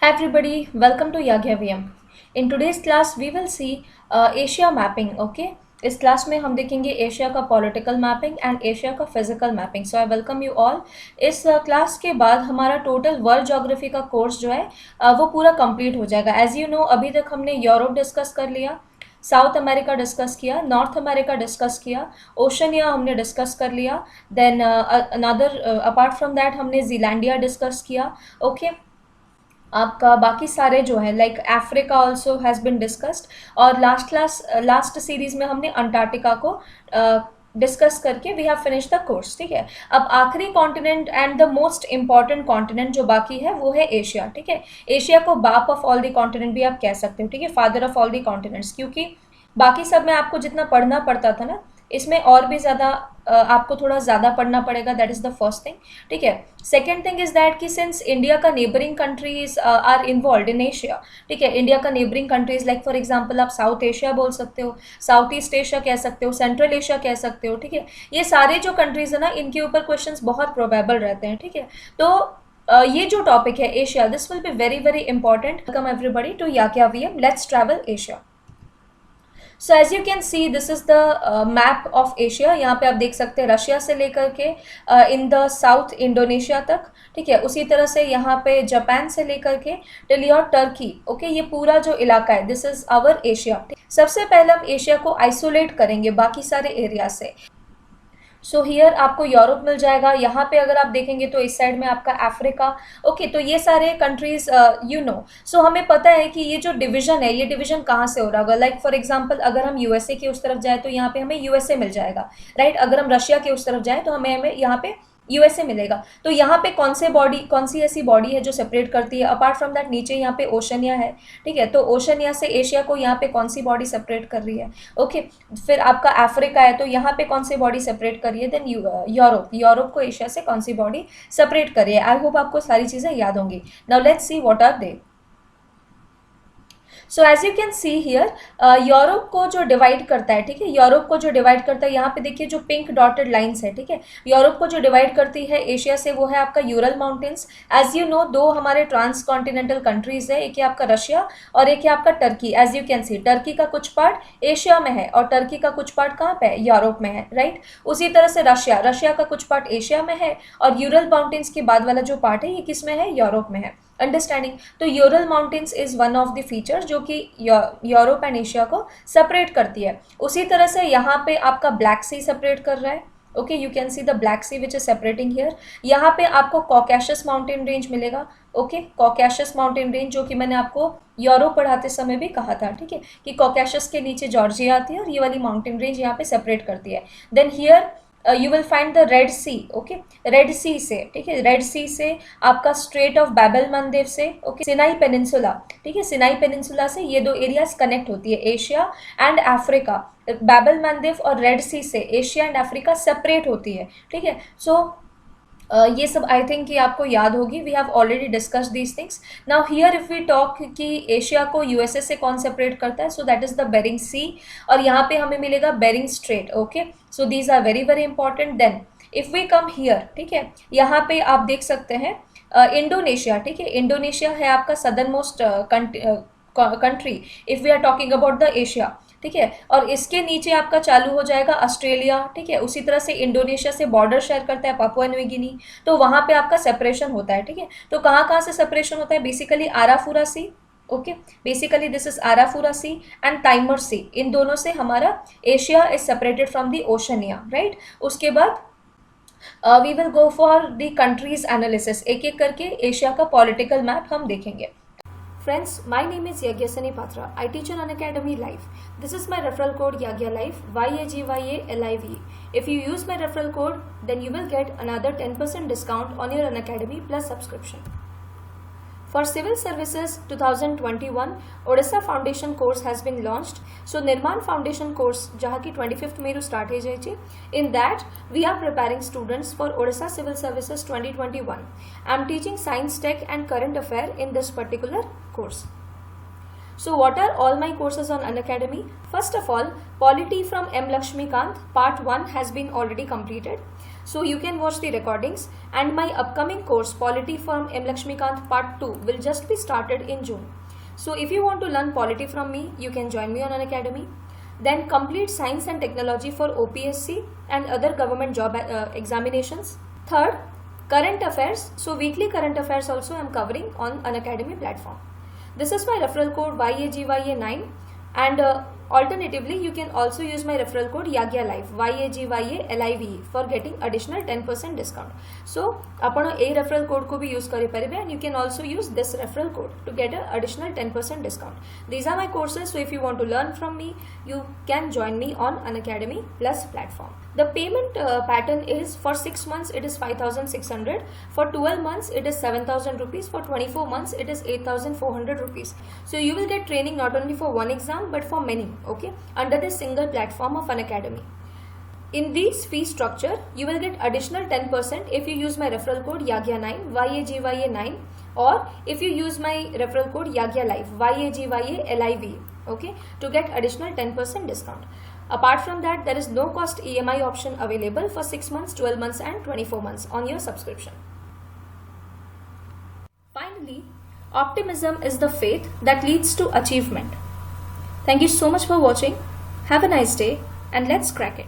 Hi everybody, welcome to Yagya VM. In today's class we will see Asia mapping. Okay, इस class में हम देखेंगे Asia का political mapping and Asia का physical mapping. So I welcome you all. इस class के बाद हमारा टोटल वर्ल्ड ज्योग्राफी का कोर्स जो है वो पूरा कंप्लीट हो जाएगा. एज यू नो, अभी तक हमने यूरोप डिस्कस कर लिया, साउथ अमेरिका डिस्कस किया, नॉर्थ अमेरिका डिस्कस किया, ओशनिया हमने डिस्कस कर लिया, then another apart from that हमने जीलैंडिया डिस्कस किया. ओके, आपका बाकी सारे जो है like Africa also has been discussed, और लास्ट सीरीज में हमने अंटार्कटिका को डिस्कस करके we have finish the course. ठीक है, अब आखिरी continent and the most important continent जो बाकी है वो है एशिया. ठीक है, एशिया को बाप ऑफ ऑल द कॉन्टिनेंट भी आप कह सकते हो. ठीक है, father of all the continents, क्योंकि बाकी सब में आपको जितना पढ़ना पड़ता था ना, इसमें और भी ज़्यादा आपको थोड़ा ज़्यादा पढ़ना पड़ेगा. That is the first thing. ठीक है, सेकेंड थिंग इज़ दैट कि सिंस इंडिया का neighbouring countries are involve in Asia. ठीक है, इंडिया का neighbouring countries like for example आप साउथ एशिया बोल सकते हो, साउथ ईस्ट एशिया कह सकते हो, सेंट्रल एशिया कह सकते हो. ठीक है, ये सारे जो कंट्रीज है ना, इनके ऊपर क्वेश्चंस बहुत प्रोबेबल रहते हैं. ठीक है, तो ये जो टॉपिक है Asia, this will be very very important. Welcome everybody to याक्या VM. Let's travel Asia. So as you can see this is the map of Asia. यहाँ पे आप देख सकते हैं रशिया से लेकर के इन द साउथ इंडोनेशिया तक. ठीक है, उसी तरह से यहाँ पे जापान से लेकर के टिल योर टर्की. ओके, ये पूरा जो इलाका है दिस इज आवर एशिया. सबसे पहले हम एशिया को आइसोलेट करेंगे बाकी सारे एरिया से. सो हियर आपको यूरोप मिल जाएगा. यहाँ पे अगर आप देखेंगे तो इस साइड में आपका अफ्रीका. ओके, तो ये सारे कंट्रीज यू नो. सो हमें पता है कि ये जो डिवीजन है, ये डिवीजन कहाँ से हो रहा होगा. लाइक फॉर एग्जांपल अगर हम यूएसए की उस तरफ जाए तो यहाँ पे हमें यूएसए मिल जाएगा, राइट. अगर हम रशिया के उस तरफ जाए तो हमें यहाँ पे यूएसए मिलेगा. तो यहाँ पे कौन सी ऐसी बॉडी है जो सेपरेट करती है. अपार्ट फ्रॉम दैट नीचे यहाँ पे ओशनिया है. ठीक है, तो ओशनिया से एशिया को यहाँ पे कौन सी बॉडी सेपरेट कर रही है. ओके, फिर आपका अफ्रीका है, तो यहाँ पे कौन सी बॉडी सेपरेट कर रही है. देन यूरोप को एशिया से कौन सी बॉडी सेपरेट कर रही है. आई होप आपको सारी चीज़ें याद होंगी. Now let's see what are they. So as you can see here Europe को जो डिवाइड करता है, ठीक है, यूरोप को जो डिवाइड करता है, यहाँ पे देखिए जो पिंक डॉटेड लाइंस है. ठीक है, यूरोप को जो डिवाइड करती है एशिया से वो है आपका Ural mountains. As you know, दो हमारे ट्रांस कॉन्टिनेंटल कंट्रीज है, एक है आपका रशिया और एक है आपका Turkey. As you can see Turkey का कुछ पार्ट एशिया में है और टर्की का कुछ पार्ट कहाँ पे है, यूरोप में है, राइट. उसी तरह से रशिया का कुछ पार्ट एशिया में है और यूरल माउंटेन्स के बाद वाला जो पार्ट है ये किस में है, यूरोप में है. अंडरस्टैंडिंग. तो Ural mountains is one of the feature जो कि यूरोप एंड एशिया को सेपरेट करती है. उसी तरह से यहाँ पे आपका ब्लैक सी सेपरेट कर रहा है. Okay, you can see the Black Sea which is separating here. यहाँ पे आपको कॉकेशस माउंटेन रेंज मिलेगा. ओके, कॉकेशस माउंटेन रेंज जो कि मैंने आपको यूरोप पढ़ाते समय भी कहा था. ठीक है, कि कॉकेशस के नीचे जॉर्जिया आती है और ये वाली माउंटेन रेंज यहाँ पे सेपरेट करती है. Then here you will find the Red Sea. Okay, Red Sea से, ठीक है, रेड सी से आपका स्ट्रेट ऑफ बैबल मंदेव से, ओके, सिनाई पेनिनसुला. ठीक है, सिनाई पेनिनसुला से ये दो एरियाज कनेक्ट होती है, एशिया एंड अफ्रीका. बैबल मंदेव और रेड सी से एशिया एंड अफ्रीका सेपरेट होती है. ठीक है, सो ये सब आई थिंक कि आपको याद होगी. We have already discuss these things. Now here if we talk कि एशिया को यूएसए से कौन सेपरेट करता है, so that is the Bering Sea और यहाँ पे हमें मिलेगा Bering Strait. Okay, so these are very very important. Then if we come here, ठीक है, यहाँ पे आप देख सकते हैं इंडोनेशिया. ठीक है, इंडोनेशिया है आपका southern most country if we are talking about the Asia. ठीक है, और इसके नीचे आपका चालू हो जाएगा ऑस्ट्रेलिया. ठीक है, उसी तरह से इंडोनेशिया से बॉर्डर शेयर करता है पापुआ न्यू गिनी, तो वहाँ पे आपका सेपरेशन होता है. ठीक है, तो कहाँ कहाँ से सेपरेशन होता है, basically Arafura Sea. Okay, basically this is Arafura Sea and Timor Sea. इन दोनों से हमारा Asia is separated from the Oceania, right. उसके बाद we will go for the countries analysis. एक एक करके एशिया का पॉलिटिकल मैप हम देखेंगे. Friends, my name is Yagyasani Patra. I teach on Unacademy Live. This is my referral code Yagya Live, YAGYALIVE. If you use my referral code, then you will get another 10% discount on your Unacademy Plus subscription. For Civil Services 2021, Odisha Foundation course has been launched. So Nirman Foundation course जहाँ की 25th में start हो जाएगी. In that we are preparing students for Odisha Civil Services 2021. I am teaching science, tech and current affair in this particular course. So what are all my courses on Unacademy? First of all, Polity from M. Lakshmikant part 1 has been already completed. So you can watch the recordings, and my upcoming course Polity from M. Lakshmikant Part 2 will just be started in June. So if you want to learn polity from me, you can join me on Unacademy. Then complete science and technology for OPSC and other government job examinations. Third, current affairs. So weekly current affairs also I am covering on Unacademy platform. This is my referral code YAGYA9, and alternatively you can also use my referral code YAGYALIVE YAGYALIVE for getting additional 10% discount. So आपण a referral code को भी use करी परिबे, and you can also use this referral code to get an additional 10% discount. These are my courses, so if you want to learn from me, you can join me on Unacademy Plus platform. The payment pattern is for 6 months it is 5,600, for 12 months it is 7,000 rupees, for 24 months it is 8,400 rupees. So you will get training not only for one exam but for many, okay, under this single platform of Unacademy. In this fee structure, you will get additional 10% if you use my referral code YAGYA9 YAGYA9, or if you use my referral code YAGYALIVE YAGYALIVE, okay, to get additional 10% discount. Apart from that, there is no cost EMI option available for 6 months, 12 months and 24 months on your subscription. Finally, optimism is the faith that leads to achievement. Thank you so much for watching. Have a nice day and let's crack it.